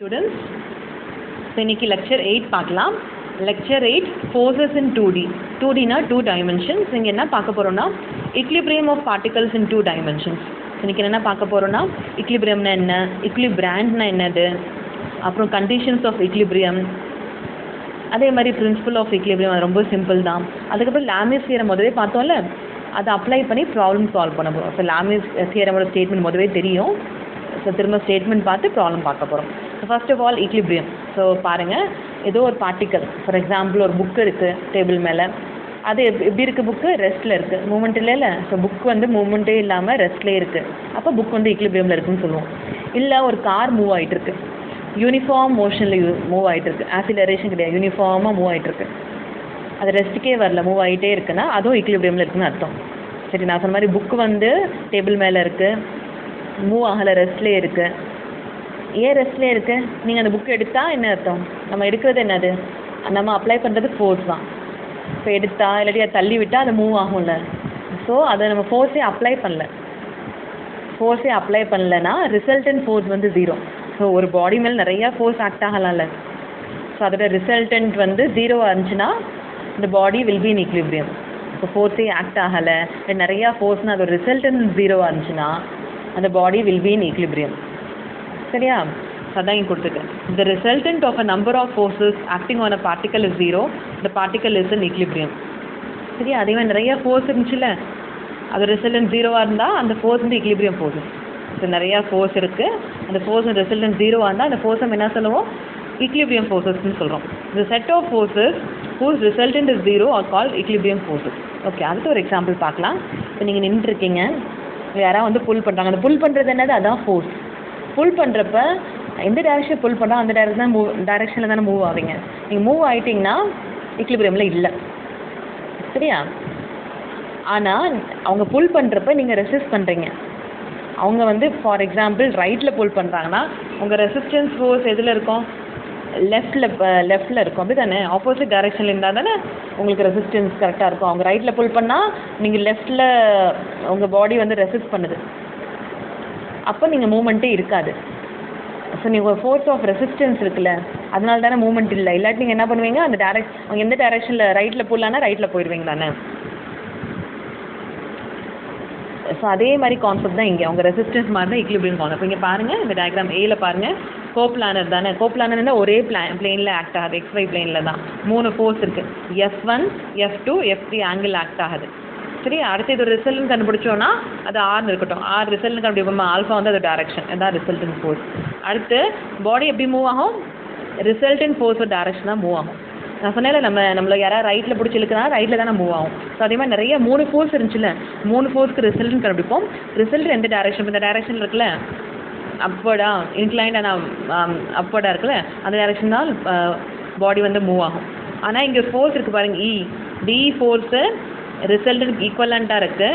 Students, so இன்னைக்கு lecture 8 பார்க்கலாம். Lecture 8 forces in 2D. 2D னா 2 dimensions. இங்க என்ன பார்க்க போறோம்னா equilibrium of particles in 2 dimensions. இன்னைக்கு என்ன பார்க்க போறோம்னா equilibriumனா என்ன, equilibrandனா என்னது, அப்புறம் conditions of equilibrium, அதே மாதிரி principle of equilibrium ரொம்ப சிம்பிள் தான். அதுக்கப்புறம் லாமிஸ் தியரம் முதவே பார்த்தோம்ல, அதை அப்ளை பண்ணி ப்ராப்ளம் சால்வ் பண்ண போகிறோம். ஸோ லாமிஸ் தியரமோட ஸ்டேட்மெண்ட் முதவே தெரியும். ஸோ திரும்ப ஸ்டேட்மெண்ட் பார்த்து ப்ராப்ளம் பார்க்க போகிறோம். So first of all equilibrium. So பாருங்கள், ஏதோ ஒரு பார்ட்டிக்கல், ஃபார் எக்ஸாம்பிள் ஒரு புக்கு இருக்குது டேபிள் மேலே. அது எப்படி இருக்குது? புக்கு ரெஸ்ட்டில் இருக்குது, மூமெண்ட் இல்லை. ஸோ புக் வந்து மூமெண்ட்டே இல்லாமல் ரெஸ்ட்லேயே இருக்குது. அப்போ புக் வந்து ஈக்லிபிரியமில் இருக்குன்னு சொல்லுவோம். இல்லை ஒரு கார் மூவ் ஆகிட்டு இருக்கு, யூனிஃபார்ம் மோஷனில் மூவ் ஆகிட்டு இருக்கு, ஆக்சிலரேஷன் கிடையாது, யூனிஃபார்மாக மூவ் ஆகிட்டு இருக்கு, அது ரெஸ்ட்டுக்கே வரல, மூவ் ஆகிட்டே இருக்குன்னா அதுவும் ஈக்லிபிரியமில் இருக்குன்னு அர்த்தம். சரி, நான் சொன்ன மாதிரி புக்கு வந்து டேபிள் மேலே இருக்குது, மூவ் ஆகலை, ரெஸ்ட்லேயே இருக்குது. ஏன் ரெஸ்ட்லேயே இருக்குது? நீங்கள் அந்த புக்கு எடுத்தால் என்ன அர்த்தம்? நம்ம எடுக்கிறது என்னது? நம்ம அப்ளை பண்ணுறது ஃபோர்ஸ் தான். இப்போ எடுத்தா இல்லாட்டி அதை தள்ளி விட்டால் அது மூவ் ஆகும்ல. ஸோ அதை நம்ம ஃபோர்ஸே அப்ளை பண்ணலன்னா ரிசல்டன்ட் ஃபோர்ஸ் வந்து 0. ஸோ ஒரு பாடி மேலே நிறையா ஃபோர்ஸ் ஆக்ட் ஆகலாம்ல. ஸோ அதோட ரிசல்டன்ட் வந்து 0 இருந்துச்சுன்னா இந்த பாடி வில் பி இன் ஈக்லிபிரியம். இப்போ ஃபோர்ஸே ஆக்ட் ஆகலை, நிறையா ஃபோர்ஸ்னால் அதோட ரிசல்டன்ட் 0 இருந்துச்சுன்னா அந்த body will be in equilibrium. சரியா? அதான் இங்கே கொடுத்துருக்கேன். The resultant of a number of forces acting on a particle is 0, the particle is in equilibrium. சரியா? அதே மாதிரி நிறையா ஃபோர்ஸ் இருந்துச்சுல்ல, அது ரிசல்டன்ட் 0 இருந்தால் அந்த ஃபோர்ஸ் வந்து ஈக்லிபிரியம் ஃபோர்ஸஸ். ஸோ நிறையா ஃபோர்ஸ் இருக்குது, அந்த ஃபோர்ஸ் ரிசல்டன்ட் 0 இருந்தால் அந்த ஃபோர்ஸை என்ன சொல்லுவோம்? ஈக்லிபிரியம் ஃபோர்ஸஸ்ன்னு சொல்கிறோம். The set of forces whose resultant is 0 are called equilibrium forces. Okay, அடுத்து ஒரு எக்ஸாம்பிள் பார்க்கலாம். இப்போ நீங்கள் நின்றுருக்கீங்க, யாராவது வந்து புல் பண்ணுறாங்க. அந்த புல் பண்ணுறது என்னது? அதான் ஃபோர்ஸ். புல் பண்ணுறப்ப எந்த டைரெக்ஷன் புல் பண்ணுறோம் அந்த டைரெக்ஷனில் தானே மூவ் ஆவீங்க. நீங்கள் மூவ் ஆகிட்டிங்கன்னா ஈக்லிபிரியமில் இல்லை. சரியா? ஆனால் அவங்க புல் பண்ணுறப்ப நீங்கள் ரெசிஸ்ட் பண்ணுறீங்க. அவங்க வந்து ஃபார் எக்ஸாம்பிள் ரைட்டில் புல் பண்ணுறாங்கன்னா உங்கள் ரெசிஸ்டன்ஸ் ஃபோர்ஸ் எதில் இருக்கும்? லெஃப்ட்டில் இருக்கும். அப்படி தானே? ஆப்போசிட் டைரெக்ஷனில் இருந்தால் தானே உங்களுக்கு ரெசிஸ்டன்ஸ் கரெக்டாக இருக்கும். அவங்க ரைட்டில் புல் பண்ணால் நீங்கள் லெஃப்ட்டில் உங்கள் பாடி வந்து ரெசிஸ்ட் பண்ணுது, அப்போ நீங்கள் மூமெண்ட்டே இருக்காது. ஸோ நீங்கள் ஃபோர்ஸ் ஆஃப் ரெசிஸ்டன்ஸ் இருக்குல்ல, அதனால தானே மூமெண்ட் இல்லை. இல்லாட்டி நீங்கள் என்ன பண்ணுவீங்க? அந்த அவங்க எந்த டைரெக்ஷனில் ரைட்டில் புல்லானா ரைட்டில் போயிடுவீங்க தானே. ஸோ அதே மாதிரி கான்செப்ட் தான் இங்கே. அவங்க ரெசிஸ்டன்ஸ் மாதிரி தான் ஈக்லிபிரியம் கான்செப்ட். இங்கே பாருங்கள், இந்த டயக்ராம் ஏல பாருங்கள், கோப்ளானர் தானே. கோப்ளானர்னா ஒரே பிளேனில் ஆக்ட் ஆகுது, XY பிளேனில் தான் 3 ஃபோர்ஸ் இருக்குது. F1, F2, F3 angle act ஆகுது. சரி, அடுத்து இது ரிசல்ட்னு கண்டுபிடிச்சோன்னா அது ஆர்னு இருக்கட்டும். ஆர் ரிசல்ட்னு கண்டுபிடிப்போம், ஆல்ஃபா வந்து அது டைரக்ஷன், அதான் ரிசல்டன்ட் ஃபோர்ஸ். அடுத்து பாடி எப்படி மூவ் ஆகும்? ரிசல்டன்ட் ஃபோர்ஸ் டைரக்ஷன் தான் மூவ் ஆகும். நான் சொன்னேன்ல, நம்மளை யாராவது ரைட்டில் பிடிச்சி இழுக்கிறா ரைட்டில் தானே மூவ் ஆகும். ஸோ அதே மாதிரி நிறைய 3 ஃபோர்ஸ் இருந்துச்சுல்ல, 3 ஃபோர்ஸ்க்கு ரிசல்ட்னு கண்டுபிடிப்போம். ரிசல்ட் எந்த டைரக்ஷன்? இந்த டைரக்ஷன் இருக்குல்ல, அப்வர்டா இன்க்ளைண்ட் அப்வர்டாக இருக்குல்ல, அந்த டைரக்ஷன் தான் பாடி வந்து மூவ் ஆகும். ஆனால் இங்கே ஃபோர்ஸ் இருக்குது பாருங்கள், டி ஃபோர்ஸு ரிசல்ட்டுக்கு ஈக்குவலண்ட்டாக இருக்குது,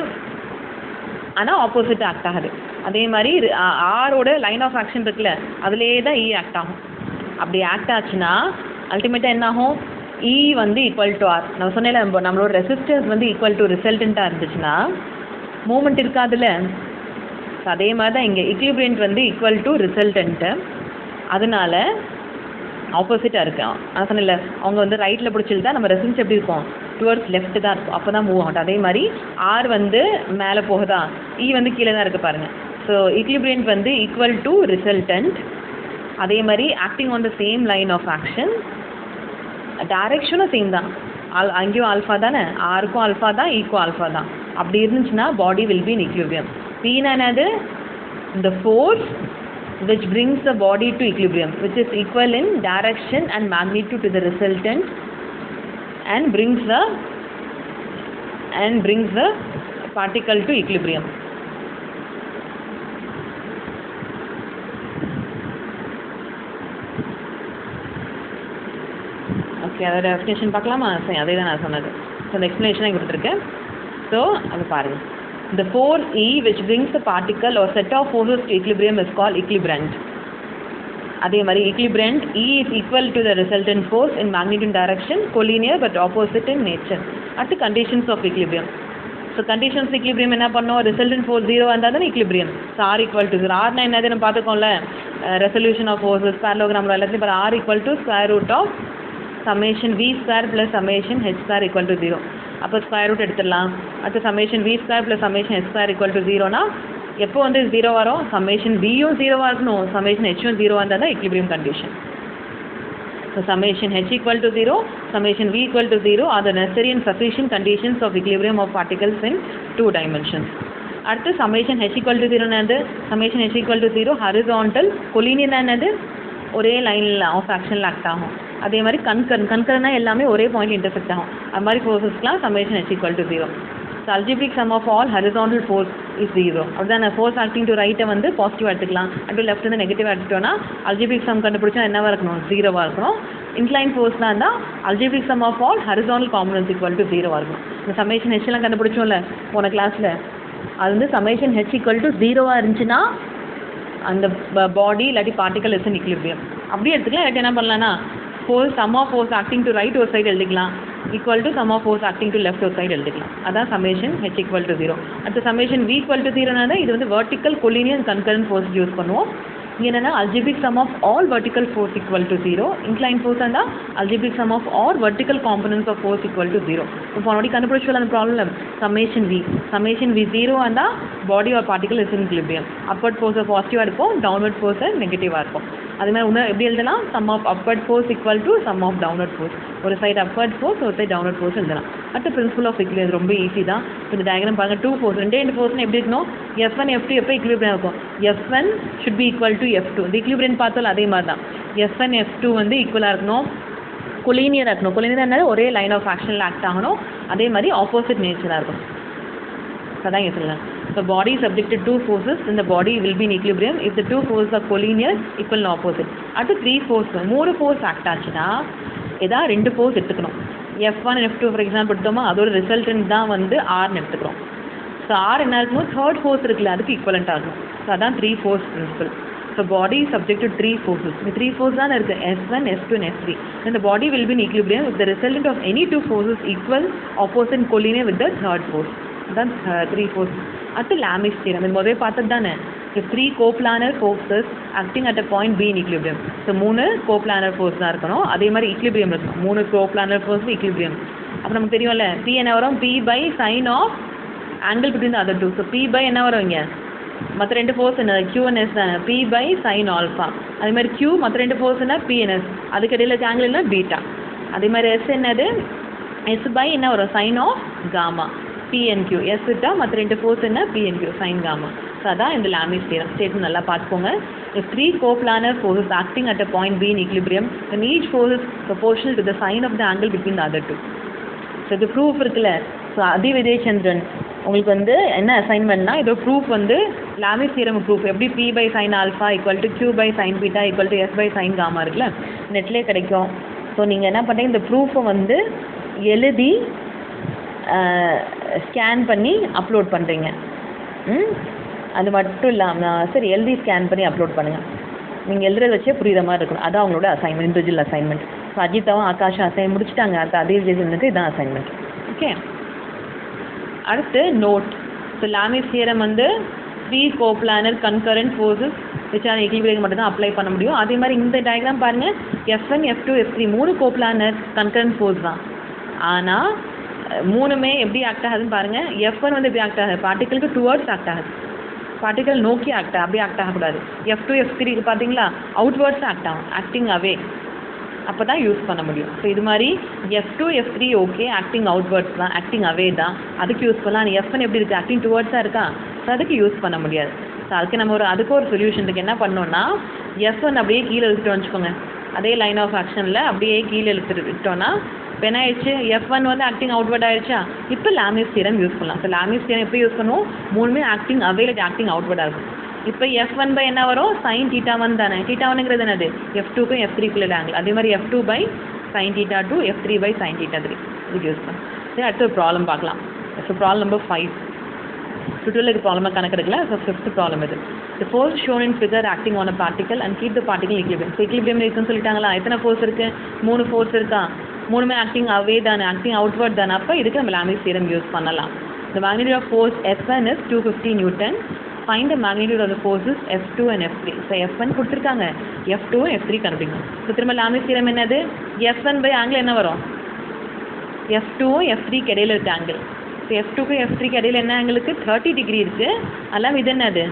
ஆனால் ஆப்போசிட் ஆக்ட் ஆகுது. அதே மாதிரி ஆரோட லைன் ஆஃப் ஆக்ஷன் இருக்குல்ல, அதுலேயே தான் ஆக்ட் ஆகும். அப்படி ஆக்ட் ஆச்சுன்னா அல்டிமேட்டாக என்ன ஆகும்? வந்து ஈக்குவல் டு ஆர். நம்ம சொன்னேன்ல, நம்மளோட ரெசிஸ்டன்ஸ் வந்து ஈக்குவல் டு ரிசல்டண்ட்டாக இருந்துச்சுன்னா மூமெண்ட் இருக்காதுல்ல. ஸோ அதே மாதிரி தான் இங்கே ஈக்லிபிரியன்ட் வந்து ஈக்குவல் டு ரிசல்டன்ட்டு, அதனால ஆப்போசிட்டாக இருக்கு. நான் சொன்னேன்ல, அவங்க வந்து ரைட்டில் பிடிச்சிருந்தா நம்ம ரெசிஸ்டன்ஸ் எப்படி இருக்கும்? டுவர்ட்ஸ் லெஃப்ட் தான் இருக்கும், அப்போ தான் மூவ் ஆகும். அதே மாதிரி ஆர் வந்து மேலே போகுதா, வந்து கீழே தான் இருக்குது பாருங்கள். ஸோ ஈக்லிபிரியன்ட் வந்து ஈக்குவல் டு ரிசல்டன்ட், அதே மாதிரி acting on the same line of action, டைரக்ஷனும் சேம் தான். அங்கேயும் ஆல்ஃபா தானே, ஆருக்கும் ஆல்ஃபா தான், ஈக்கும் ஆல்ஃபா தான். அப்படி இருந்துச்சுன்னா பாடி will be in equilibrium. Beena என்னது? the force which brings the body to equilibrium, which is equal in direction and magnitude to the resultant and brings the particle to equilibrium. Okay, அதோட definition பார்க்கலாமா? சரி, அதே தான் நான் சொன்னது. ஸோ அந்த எக்ஸ்ப்ளனேஷனாக கொடுத்துருக்கேன். ஸோ அது பாருங்கள். The force E which brings the particle or set of forces to equilibrium is called equilibrand. அதே மாதிரி equilibrand E is equal to the resultant force in magnitude and direction, collinear but opposite in nature. அடுத்து conditions of equilibrium. So conditions equilibrium என்ன பண்ணோம்? Resultant force 0 இருந்தால் தானே equilibrium. So R equal to 0. ஆர்னா என்னது நம்ம பார்த்துக்கோம்ல, ரெசல்யூஷன் ஆஃப் ஃபோர்ஸஸ் பேரலோகிராமில் எல்லாத்தையும் இப்போ R equal to square root of summation V square plus summation H square equal to 0. அப்போ ஸ்கொயர் ரூட் எடுத்துடலாம். அடுத்து summation V square plus summation H square equal to 0னா எப்போ வந்து 0 வரும்? சமேஷன் வியும் 0வாக இருக்கணும், சமேஷன் ஹெச்சும் 0வாக இருந்தால் தான் equilibrium condition. So summation h equal to 0, summation v equal to 0 are the necessary and sufficient conditions of equilibrium of particles in 2 dimensions. அடுத்து summation h equal to 0 என்னது? summation h equal to 0 horizontal collinear என்னது? ஒரே லைனில் of ஆக்ஷனில் act ஆகும். அதே மாதிரி கன்கரன்னா எல்லாமே ஒரே பாயிண்ட் இன்டர்செக்ட் ஆகும். அது மாதிரி ஃபோர்ஸஸ்க்குலாம் summation h equal to 0. So algebraic sum of all horizontal force is 0. அப்படிதான் ஃபோர்ஸ் ஆக்டிங் டு ரைட்டை வந்து பாசிட்டிவாக எடுத்துக்கலாம், அப்படி லெஃப்ட் வந்து நெகட்டிவாக எடுத்துட்டோம்னா algebraic sum கண்டுபிடிச்சா என்னவாக இருக்கணும்? 0வாக இருக்கணும். இன்க்ளைன் ஃபோர்ஸ்லாம் இருந்தால் algebraic sum of all horizontal components equal to 0வாக இருக்கும். இந்த சமேஷன் ஹெச்லாம் கண்டுபிடிச்சோம்ல போன கிளாஸில், அது வந்து சமேஷன் ஹெச் ஈக்குவல் டு 0வாக இருந்துச்சுன்னா அந்த பாடி இல்லாட்டி பார்ட்டிகல் இஸ் இன் ஈக்லிபிரியம். அப்படியே எடுத்துக்கலாம். இல்லாட்டி என்ன பண்ணலாம்னா force sum of force acting to right ஒரு சைடு எழுதிக்கலாம், equal to sum of force acting to left ஒரு சைடு எழுதிக்கலாம். அதான் சமேஷன் ஹெச் ஈக்குவல் டு 0. அடுத்த சமேஷன் வி ஈக்குவல் டு 0னா இது வந்து vertical collinear concurrent force use பண்ணுவோம். இங்கே என்னென்னா algebraic sum of all vertical force equal to 0. inclined force இருந்தால் algebraic sum of all vertical components of force equal to 0. இப்போ already கண்டுபிடிச்சோம் அந்த ப்ராப்ளம். சமேஷன் வி 0 இருந்தால் body or particle is in equilibrium. Upward ஃபோர்ஸை பாசிட்டிவாக இருக்கும், downward ஃபோர்ஸை நெகட்டிவாக இருக்கும். அதே மாதிரி இன்னும் எப்படி எழுதலாம்? Sum of upward force equal to sum of downward force. ஒரு சைடு அப்வர்ட் ஃபோர்ஸ், ஒரு சைடு டவுன்வர்ட் ஃபோர்ஸ் எழுதலாம். அடுத்த பிரின்சிபல் ஆஃப் ஈக்லிபிரியம் ரொம்ப ஈஸி தான். இந்த டயக்ராம் பாருங்கள். 2 ஃபோர்ஸ், ரெண்டு ஃபோர்ஸ்னு எப்படி இருக்கணும்? F1 F2 எப்போ ஈக்லிபிரியம் இருக்கும்? F1 should be equal to F2. இந்த ஈக்லிபிரியம் பார்த்தாலும் அதே மாதிரி தான். F1 F2 வந்து ஈக்குவலாக இருக்கணும், கொலினியராக இருக்கணும். கொலினியர் என்ன? ஒரே லைன் ஆஃப் ஆக்ஷனில் ஆக்ட் ஆகணும். அதே மாதிரி ஆப்போசிட் நேச்சராக இருக்கும். அதான் இங்கே சொல்லலாம். The body is subject to 2 forces, then the body will be in equilibrium if the 2 forces are collinear, equal and opposite. அடுத்து 3 force, 3 force ஆக்ட் ஆச்சுன்னா ஏதாவது 2 force எடுத்துக்கணும். F1 F2 ஃபார் எக்ஸாம்பிள் எடுத்தோமா, அதோட ரிசல்டன்ட் தான் வந்து Rன்னு எடுத்துக்கிறோம். ஸோ ஆர் என்ன இருக்கணும்? தேர்ட் ஃபோர்ஸ் இருக்குல்ல, அதுக்கு ஈக்குவலண்ட் ஆகும். ஸோ அதான் 3 force principle. So body is subject to 3 forces. இந்த 3 force தான் இருக்குது, S1 S2 and S3. Then the body will be in equilibrium if the resultant of any 2 forces equal, opposite and collinear with the third force. அதான் 3 force. அடுத்து Lami's theorem. இது முதலே பார்த்தது தானே. if 3 coplanar forces acting at a point B in equilibrium. So 3 coplanar force தான் இருக்கணும், அதே மாதிரி ஈக்லிபிரியம் இருக்கணும். 3 coplanar force ஈக்லிபிரியம். அப்போ நமக்கு தெரியும்ல P என்ன வரும்? P by sin of angle between the other two. So P by என்ன வரும் இங்கே? மற்ற 2 ஃபோர்ஸ் என்ன? Q and S தானே. P by sin alpha. அதே மாதிரி Q மற்ற 2 ஃபோர்ஸ் என்ன? P and S. அதுக்கு இடையில ஆங்கிள் என்ன? பீட்டா. அதே மாதிரி S என்னது? S by என்ன வரும்? sin of gamma. P and Q. S விட்டா மற்ற 2 ஃபோர்ஸ் என்ன? P and Q, sin gamma. So அதான் இந்த லாமிஸ் தியரம். ஸ்டேட்மெண்ட் நல்லா பார்த்துக்கோங்க. if 3 coplanar forces acting at a point B in equilibrium, then each force is proportional to the sine of the angle between the other two. So இது proof இருக்குல்ல. So Vijayachandran உங்களுக்கு வந்து என்ன அசைன்மெண்ட்னா, இதோ proof வந்து Lami's theorem proof எப்படி P by sin alpha equal to Q by sin beta equal to S by sin gamma இருக்குல்ல, நெட்லேயே கிடைக்கும். ஸோ நீங்கள் என்ன பண்ணுறீங்க, இந்த ப்ரூஃபை வந்து எழுதி ஸ்கேன் பண்ணி அப்லோட் பண்ணுறீங்க. அது மட்டும் இல்லாமல் சரி, எழுதி ஸ்கேன் பண்ணி அப்லோட் பண்ணுங்கள். நீங்கள் எழுதுறத வச்சே புரியுற மாதிரி இருக்கணும். அதான் அவங்களோட அசைன்மெண்ட், இண்டிவிஜுவல் அசைன்மெண்ட். ஸோ அஜித்தாவும் ஆகாஷும் அசைன் முடிச்சுட்டாங்க. அடுத்த அதே விஜயச்சந்திரனுக்கு இதான் அசைன்மெண்ட். ஓகே, அடுத்து நோட். ஸோ லாமிஸ் தியரம் வந்து 3 coplanar concurrent forces which are equilibrium மட்டும் தான் அப்ளை பண்ண முடியும். அதே மாதிரி இந்த டயக்ராம் பாருங்கள், F1 F2 F3 3 coplanar concurrent force தான். ஆனால் 3மே எப்படி ஆக்ட் ஆகுதுன்னு பாருங்கள். F1 வந்து எப்படி ஆக்ட் ஆகுது? பார்ட்டிகளுக்கு டுவர்ட்ஸ் ஆக்ட் ஆகுது, பார்ட்டிகல் நோக்கி ஆக்ட் அப்படியே ஆக்ட் ஆகக்கூடாது. F2 F3க்கு பார்த்தீங்களா அவுட்வர்ட்ஸ் ஆக்ட் ஆகும், ஆக்டிங் அவே. அப்போ தான் யூஸ் பண்ண முடியும். ஸோ இது மாதிரி F2 F3 okay, acting outwards தான், ஆக்டிங் அவே தான், அதுக்கு யூஸ் பண்ணலாம். F1 எப்படி இருக்குது? ஆக்டிங் டுவர்ட்ஸாக இருக்கா? ஸோ அதுக்கு யூஸ் பண்ண முடியாது. ஸோ அதுக்கு நம்ம அதுக்கு ஒரு சொல்யூஷன் இருக்குது. என்ன பண்ணோன்னா, F1 அப்படியே கீழே இழுத்துட்டு வச்சுக்கோங்க. அதே லைன் ஆஃப் ஆக்ஷனில் அப்படியே கீழே இழுத்துட்டோன்னா இப்போ என்ன ஆயிடுச்சு? F1 வந்து ஆக்டிங் அவுட்வர்ட் ஆயிடுச்சா? இப்போ லாமிஸ் தியரம் யூஸ் பண்ணலாம். ஸோ லாமிஸ் தியரம் எப்போ யூஸ் பண்ணுவோம்? 3மே ஆக்டிங் அவே இல்லை ஆக்டிங் அவுட்வர்டாக இருக்கும். இப்போ F1 பை என்ன வரும்? sin θ1 தானே. θ1ங்கிறது என்னது? F2க்கும் F3க்குள்ள ஆங்கிள். அதே மாதிரி F2 by sin θ2, F3 by sin θ3 இது யூஸ் பண்ணலாம். சரி, அடுத்த ஒரு ப்ராப்ளம் பார்க்கலாம். So problem number 5. டுட்டோரியலுக்கு ப்ராப்ளமாக கணக்கு எடுக்கல. ஸோ 5th ப்ராப்ளம் இது. The force shown in figure acting on a particle and keep the particle in equilibrium. So equilibrium இருக்குன்னு சொல்லிட்டாங்களா? எத்தனை ஃபோர்ஸ் இருக்குது? 3 ஃபோர்ஸ் இருக்கா? 3மே ஆக்டிங் அவே தானே, ஆக்டிங் அவுட்வர்ட் தானே. அப்போ இதுக்கு நம்ம லாமிஸ் தியரம் யூஸ் பண்ணலாம். The magnitude of force F1 is 250 Newton find the magnitude of the forces F2 and F3. So F1 கொடுத்துருக்காங்க, F2 F3 கண்டுபிடிக்கணும். ஸோ திரும்ப லாமிஸ் தியரம் என்னது? F1 பை ஆங்கிள் என்ன வரும்? F2 F3 இடையில இருக்க angle. So F2 F3 இடையில என்ன ஆங்கிளுக்கு 30 டிகிரி இருக்குது. அதெல்லாம் இது என்னது?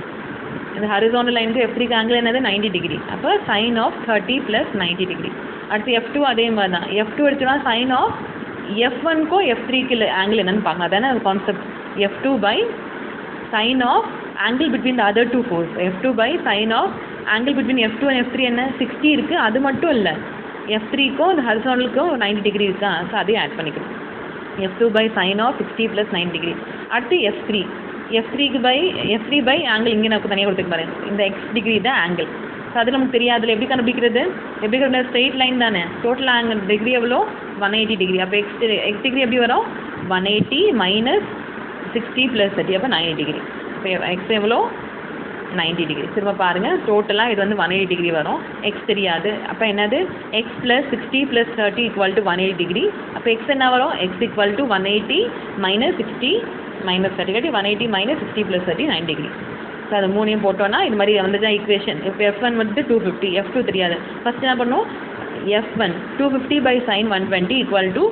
இந்த ஹரிசாண்டல் லைனுக்கு F3 ஆங்கிள் என்னது? 90 டிகிரி. அப்போ சைன் ஆஃப் 30 + 90 டிகிரி. அடுத்து F2 அதே மாதிரி தான். F2 எடுத்தோன்னா சைன் ஆஃப் F1க்கும் F3க்கு ஆங்கிள் என்னன்னு பார்க்கலாம். அதானே concept. F2 by sine of angle between the other two force. F2 by sine of angle between F2 and F3 என்ன 60 இருக்குது. அது மட்டும் இல்லை, F3க்கும் இந்த ஹரிசாண்டலுக்கும் 90 டிகிரி இருக்கா. ஸோ அதையும் ஆட் பண்ணிக்கணும். F2 by sine of 60 + 90 degree. அடுத்து F3 பை ஆங்கிள் இங்கே நான் தனியாக கொடுத்துக்க பாருங்க. இந்த X டிகிரி தான் ஆங்கிள். ஸோ அது நமக்கு தெரியாது. அதில் எப்படி கண்டுபிடிக்கிறது? ஸ்ட்ரெயிட் லைன் தானே. டோட்டல் ஆங்கிள் டிகிரி எவ்வளோ? 180 டிகிரி. அப்போ எக்ஸ் டிகிரி எப்படி வரும்? 180 - 60 + 30, அப்போ 90 டிகிரி. இப்போ எக்ஸ் எவ்வளோ? 90 டிகிரி. திரும்ப பாருங்கள், டோட்டலாக இது வந்து 180 டிகிரி வரும். எக்ஸ் தெரியாது. அப்போ என்னது? X + 60 + 30 = 180 degree. அப்போ எக்ஸ் என்ன வரும்? எக்ஸ் = 180 - 60 - 30 கட்டி 180 - 60 + 30 90 டிகிரி. ஸோ அது மூணையும் போட்டோன்னா இது மாதிரி வந்து தான் ஈக்குவேஷன். இப்போ F1 வந்து 250, F2 தெரியாது. ஃபஸ்ட் என்ன பண்ணும்? F1 250 by sign 120 =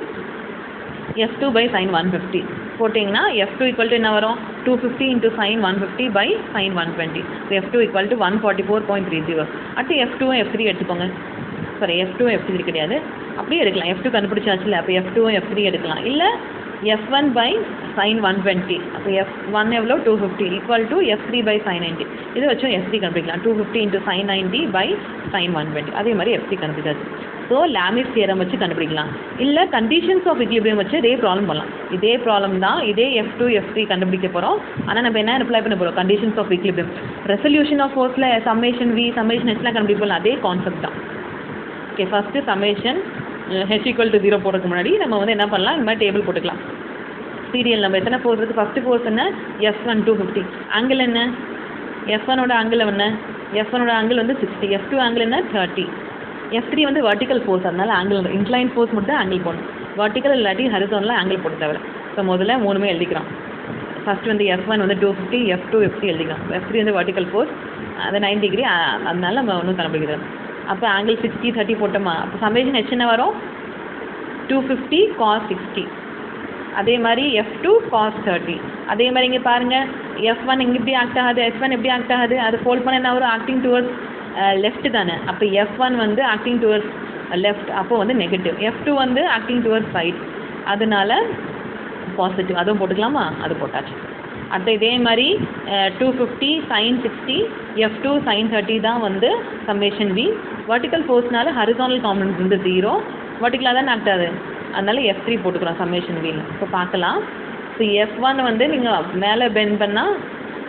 F2 by sign 150 போட்டிங்கன்னா F2 என்ன வரும்? 250 × sin 150 by sin 120. So F2 = 144.30. அடுத்து F2 F3 எடுத்துக்கோங்க. சாரி, F2 F3 கிடையாது, அப்படியே எடுக்கலாம். F2 கண்டுபிடிச்சாச்சுல, அப்போ F2 F3 எடுக்கலாம். இல்லை F1 பை சைன் 120. அப்போ F1 எவ்வளோ? 250 = F3 பை சைன் 90. இதை வச்சும் F3 கண்டுபிடிக்கலாம். 250 × sin 90 பை சைன் 120. அதே மாதிரி F3 கண்டுபிடிச்சாச்சு. ஸோ லாமிஸ் தியரம் வச்சு கண்டுபிடிக்கலாம். இல்லை கண்டிஷன்ஸ் ஆஃப் ஈக்லிபிரியம் வச்சு இதே ப்ராப்ளம் பண்ணலாம். இதே ப்ராப்ளம் தான். இதே F2 F3 கண்டுபிடிக்க போகிறோம். ஆனால் நம்ம என்ன அப்ளை பண்ண போகிறோம்? Conditions of equilibrium. Resolution of ஃபோர்ஸில் சம்மேஷன் V சம்மேஷன் Hலாம் கண்டுபிடிப்போம். அதே கான்செப்ட் தான். ஓகே, ஃபஸ்ட்டு சம்மேஷன் H = 0 போடுறதுக்கு முன்னாடி நம்ம வந்து என்ன பண்ணலாம்? இந்த மாதிரி டேபிள் போட்டுக்கலாம். சீரியல் நம்ம எத்தனை ஃபோர்ஸ் இருக்குது? ஃபஸ்ட்டு ஃபோர்ஸ் என்ன? F1 250. ஆங்கிள் என்ன? F1ஓட ஆங்கிள் என்ன? F1ஓட ஆங்கிள் வந்து 60. F2 ஆங்கிள் என்ன? 30. F3 வந்து வெர்டிக்கல் ஃபோர்ஸ். அதனால ஆங்கிள் இன்க்ளைன் ஃபோர்ஸ் மட்டும் தான் ஆங்கிள் போடணும். வெர்டிக்கல் இல்லாட்டி ஹரிசாண்டல் ஆங்கிள் போட்டு தவிர. ஸோ முதல்ல மூணுமே எழுதிக்கிறோம். ஃபஸ்ட்டு வந்து F1 வந்து 250, F2 F3 எழுதிக்கிறோம். F3 வந்து வெர்டிக்கல் ஃபோர்ஸ், அது 90 டிகிரி. அதனால நம்ம ஒன்றும் கண்டுபிடிக்கிறோம். அப்போ ஆங்கிள் 60 30 போட்டோமா. அப்போ சம்மேஷன் H என்ன வரும்? 250 cos 60. அதே மாதிரி F2 cos 30. அதே மாதிரி இங்கே பாருங்கள், F1 இங்கே எப்படி ஆக்ட் ஆகுது, F1 எப்படி ஆக்ட் ஆகுது? அது ஃபோல்ட் பண்ண என்ன வரும்? ஆக்டிங் டுவர்ட்ஸ் லெஃப்ட் தானே. அப்போ F1 வந்து ஆக்டிங் டுவர்ட்ஸ் லெஃப்ட், அப்போ வந்து நெகட்டிவ். F2 வந்து ஆக்டிங் டுவர்ட்ஸ் ரைட், அதனால பாசிட்டிவ். அதுவும் போட்டுக்கலாமா? அது போட்டாச்சு. அடுத்து இதே மாதிரி 250 sin 60, F2 sin 30 தான் வந்து சம்மேஷன் V. வெர்டிக்கல் ஃபோர்ஸ்னால ஹரிசாண்டல் காம்பனன்ட் வந்து 0, வெர்டிக்கலாக தான் ஆக்ட் ஆகுது. அதனால F3 போட்டுக்கிறோம் சம்மேஷன் V. இப்போ பார்க்கலாம். ஸோ F1 வந்து நீங்கள் மேலே பெண்ட் பண்ணால்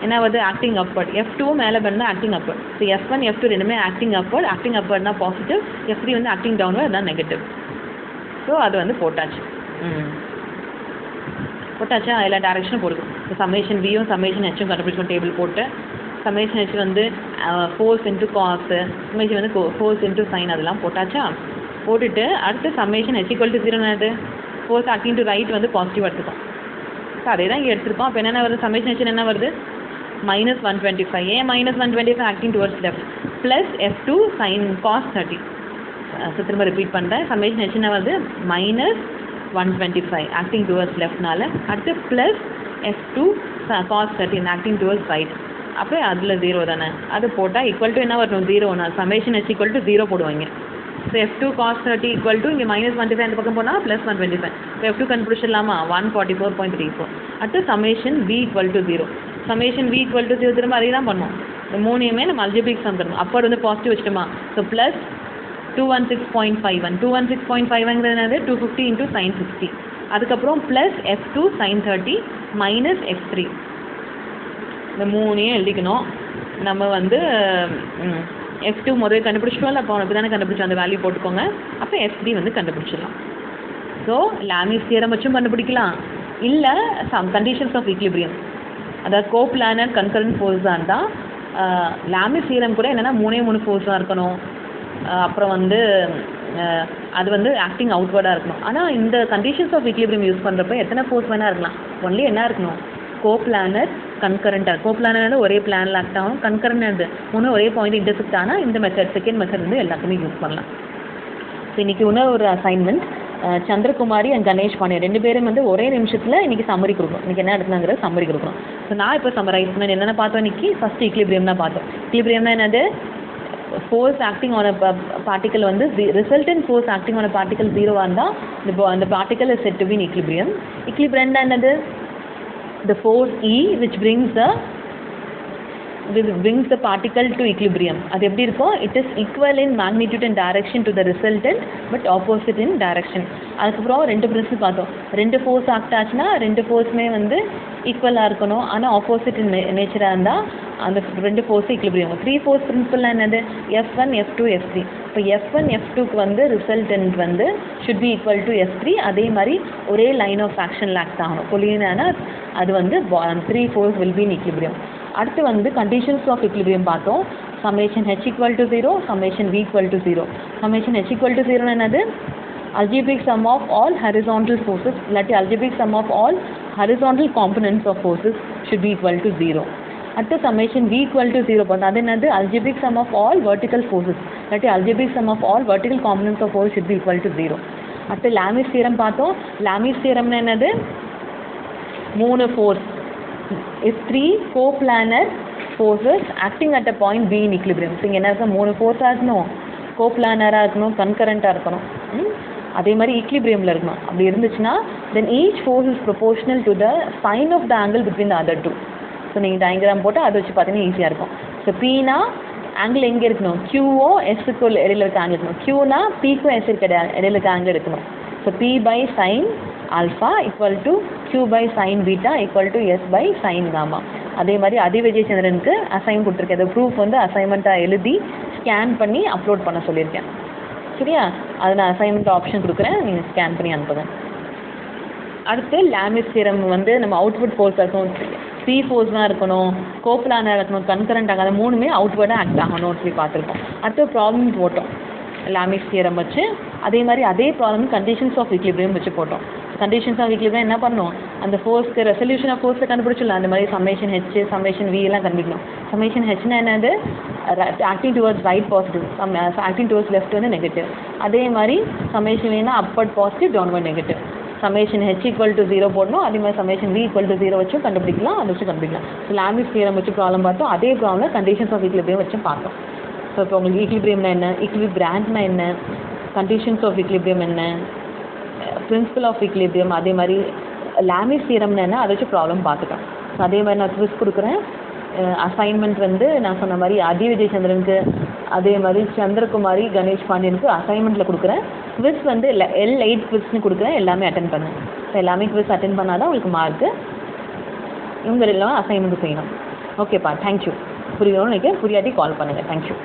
என்ன வருது? Acting upward. F2 மேலே பெண்ட் பண்ணால் acting upward. So F1 F2 ரெண்டுமே ஆக்டிங் அப்வர்ட். ஆக்டிங் அப்வர்ட்னா பாசிட்டிவ், F3 வந்து ஆக்டிங் டவுன்வர்ட், அதான் நெகட்டிவ். ஸோ அது வந்து போட்டாச்சு. போட்டாச்சா? எல்லா டேரக்ஷனும் போட்டுக்கும். இப்போ சம்மேஷன் Vயும் சம்மேஷன் Hயும் கண்டுபிடிச்சோம் டேபிள் போட்டு. சம்மேஷன் H வந்து ஃபோர்ஸ் இன்ட்டு காஸ், சம்மேஷன் வந்து ஃபோர்ஸ் இன்ட்டு சைன், அதெல்லாம் போட்டாச்சா? போட்டுட்டு அடுத்து சம்மேஷன் H = 0 என்னது? ஃபோர்ஸ் ஆக்டிங் டு ரைட் வந்து பாசிட்டிவ் எடுத்துக்கும். ஸோ அதே தான் இங்கே எடுத்துருக்கோம். அப்போ என்னென்ன வருது? சம்மேஷன் H என்ன வருது? -125. ஏன் -125? Acting towards left plus F2 sin cos 30. So திரும்ப ரிப்பீட் பண்ணுறேன். சம்மேஷன் H என்ன வருது? -125 ஆக்டிங் டுவர்ட்ஸ் லெஃப்ட்னால. அடுத்து plus F2 cos 30 acting towards right. அப்போ அதில் 0 தானே. அது போட்டால் ஈக்குவல் டு என்ன வரணும்? 0. சம்மேஷன் H = 0 போடுவாங்க. ஸோ F2 cos 30 = இங்கே -125 அந்த பக்கம் போனால் +125. இப்போ F2 கண்டுபிடிச்சிடலாமா? 144.34. அடுத்து சம்மேஷன் V = 0. சம்மேஷன் V = 0 திரும்ப அதே தான் பண்ணுவோம். இந்த மூணையுமே நம்ம அல்ஜிபிரிக் சம் தரணும். அப்போ வந்து பாசிட்டிவ் வச்சுட்டோமா? So plus 216.51. 216.51 என்னது? 250 × sin 60. அதுக்கப்புறம் plus F2 sin 30 minus F3. இந்த மூணையும் எழுதிக்கணும். நம்ம வந்து F2 முதல்ல கண்டுபிடிச்சிட்டோம்ல, அப்போ அப்படி தானே கண்டுபிடிச்சோம், அந்த வேல்யூ போட்டுக்கோங்க. அப்போ F3 வந்து கண்டுபிடிச்சிடலாம். ஸோ லாமிஸ் தியரம் வச்சும் கண்டுபிடிக்கலாம். இல்லை சம் கண்டிஷன்ஸ் ஆஃப் ஈக்லிபிரியம், அதாவது கோப்ளானர் கன்கரண்ட் ஃபோர்ஸ் தான் இருந்தால் லாமிஸ் தியரம் கூட என்னென்னா 3 ஃபோர்ஸ் தான் இருக்கணும். அப்புறம் வந்து அது வந்து ஆக்டிங் அவுட்வர்டாக இருக்கணும். ஆனால் இந்த கண்டிஷன்ஸ் ஆஃப் ஈக்லிபிரியம் யூஸ் பண்ணுறப்ப எத்தனை ஃபோர்ஸ் வேணால் இருக்கலாம். ஒன்லி என்ன இருக்கணும்? கோப்ளானர் கன்கரண்ட்டாக கோப்ளானர் ஒரே பிளானில் ஆக்ட் ஆகும். கன்கரண்ட் மூணு ஒரே பாயிண்ட் இன்டர்செக்ட் ஆனால் இந்த மெத்தட் செகண்ட் மெத்தட் வந்து எல்லாத்துக்குமே யூஸ் பண்ணலாம். ஸோ இன்றைக்கி இன்னும் ஒரு அசைன்மெண்ட், சந்திரகுமாரி அண்ட் கணேஷ் பாண்டியன் 2 பேரும் வந்து ஒரே நிமிஷத்தில் இன்றைக்கி சம்மரி கொடுக்கணும். இன்றைக்கி என்ன எடுத்துனாங்கிற சம்மரி கொடுக்கணும். ஸோ நான் இப்போ சம்மரைஸ் பண்ண என்னென்ன பார்த்தோம் இன்றைக்கி? ஃபஸ்ட்டு ஈக்லிபிரியம் தான் பார்த்தோம். ஈக்லிபிரியம்னா என்னது? Force acting on a particle வந்து resultant force acting on a particle 0வாக இருந்தால் அந்த particle is set to be in equilibrium. ஈக்லிபிரியம்னா என்னது? the force E which brings the particle to equilibrium. அது எப்படி இருக்கும்? it is equal in magnitude and direction to the resultant but opposite in direction. அதுக்கப்புறம் 2 principal பார்த்தோம். 2 force act ஆச்சுன்னா 2 ஃபோர்ஸுமே வந்து ஈக்குவலாக இருக்கணும். ஆனால் ஆப்போசிட் நேச்சராக இருந்தால் அந்த 2 ஃபோர்ஸு ஈக்லிபிரியம். 3 ஃபோர்ஸ் பிரின்சிபல் என்னது? F1 F2 F3. இப்போ F1 F2க்கு வந்து ரிசல்டன்ட் வந்து should be equal to F3. அதே மாதிரி ஒரே லைன் ஆஃப் ஆக்ஷனில் ஆக்ட் ஆகணும். கொலினா அது வந்து 3 force will be in equilibrium. அடுத்து வந்து கண்டிஷன்ஸ் ஆஃப் ஈக்லிபிரியம் பார்த்தோம். Summation H equal to 0, summation V equal to 0. Summation H equal to 0 என்னது? algebraic sum of all horizontal forces இல்லாட்டி algebraic sum of all horizontal components of forces should be equal to 0. அடுத்து summation V equal to 0 பார்த்தோம். அது என்னது? algebraic sum of all vertical forces இல்லாட்டி algebraic sum of all vertical components of force should be equal to 0. அடுத்து Lami's theorem பார்த்தோம். Lami's தியரம்னா என்னது? 3 force if 3 coplanar forces acting at a point B in equilibrium. So இங்கே என்ன இருக்கும்? 3 ஃபோர்ஸாக இருக்கணும், கோப்ளானராக இருக்கணும், கன்கரண்ட்டாக இருக்கணும், அதே மாதிரி ஈக்லிபிரியமில் இருக்கணும். அப்படி இருந்துச்சுன்னா then each force is proportional to the sine of the angle between the other two. So நீங்கள் டயக்ராம் போட்டு அதை வச்சு பார்த்தீங்கன்னா ஈஸியாக இருக்கும். ஸோ Pனா ஆங்கிள் எங்கே இருக்கணும்? Qஓ எஸ்ஸுக்கு இடையில இருக்க ஆங்கிள் இருக்கணும். Qனா Pக்கும் எஸ் இருக்க இடையில இருக்க ஆங்கிள் இருக்கணும். So P by sine alpha equal to Q by sine beta equal to S by sine gamma. அதே மாதிரி அதி விஜயச்சந்திரனுக்கு அசைன் கொடுத்துருக்கேன். அந்த ப்ரூஃப் வந்து அசைன்மெண்ட்டாக எழுதி ஸ்கேன் பண்ணி அப்லோட் பண்ண சொல்லியிருக்கேன். சரியா? அது நான் அசைன்மெண்ட் ஆப்ஷன் கொடுக்குறேன், நீங்கள் ஸ்கேன் பண்ணி அனுப்புங்க. அடுத்து லாமிஸ் தியரம் வந்து நம்ம அவுட்புட் ஃபோர்ஸ் இருக்கணும், ஃப்ரீ ஃபோர்ஸ் தான் இருக்கணும், கோப்லானாக இருக்கணும், கன்கரண்ட் ஆகாத 3மே அவுட்வர்டாக ஆக்ட் ஆகணும் சொல்லி பார்த்துருக்கோம். அடுத்து ப்ராப்ளம் போட்டோம் லாமிஸ் தியரம் வச்சு. அதே மாதிரி அதே ப்ராப்ளம் கண்டிஷன்ஸ் ஆஃப் ஈக்லிபிரியம் வச்சு போட்டோம். கண்டிஷன்ஸ் ஆஃப் ஈக்லிபிரியம் என்ன பண்ணணும்? அந்த ஃபோர்ஸ்க்கு ரெசல்யூஷன் ஆஃப் ஃபோர்ஸை கண்டுபிடிச்சிடலாம். அந்த மாதிரி சம்மேஷன் H சம்மேஷன் V எல்லாம் கண்டுபிடிக்கணும். சம்மேஷன் Hனா என்னது? Acting towards right positive, acting towards left வந்து நெகட்டிவ். அதே மாதிரி சம்மேஷன் Vனா upward positive, downward negative. Summation H equal to 0 போடணும். அதே மாதிரி சம்மேஷன் V ஈக்குவல் டு 0 வச்சும் கண்டுபிடிக்கலாம், அதை வச்சு கண்டுபிடிக்கலாம். ஸோ லாமிஸ் தியரம் வச்சு ப்ராப்ளம் பார்த்தோம். அதே ப்ராப்ளம் கண்டிஷன்ஸ் ஆஃப் ஈக்லிபிரியம் வச்சு பார்த்தோம். ஸோ இப்போ உங்களுக்கு ஈக்லிபிரியம்னா என்ன, ஈக்லிபிரியாண்ட்னா என்ன, கண்டிஷன்ஸ் ஆஃப் ஈக்லிபிரியம் என்ன, பிரின்சிபல் ஆஃப் ஈக்லிபிரியம், அதே மாதிரி லாமிஸ் தியரம்னா என்ன, அதை வச்சு ப்ராப்ளம் பார்த்துக்கலாம். ஸோ அதே மாதிரி நான் குவிஸ் கொடுக்குறேன். அசைன்மெண்ட் வந்து நான் சொன்ன மாதிரி அதி விஜயச்சந்திரனுக்கு, அதே மாதிரி சந்திரகுமாரி கணேஷ் பாண்டியனுக்கு அசைன்மெண்ட்டில் கொடுக்குறேன். குவிஸ் வந்து L8 குவிஸ்னு கொடுக்குறேன். எல்லாமே அட்டென்ட் பண்ணுங்க. ஸோ எல்லாமே குவிஸ் அட்டென்ட் பண்ணால் தான் உங்களுக்கு மார்க்கு. இவங்க எல்லாம் அசைன்மெண்ட் செய்யணும். ஓகேப்பா, தேங்க்யூ. புரியணும்னு நினைக்கிறேன். புரியாட்டி கால் பண்ணுங்கள். தேங்க்யூ.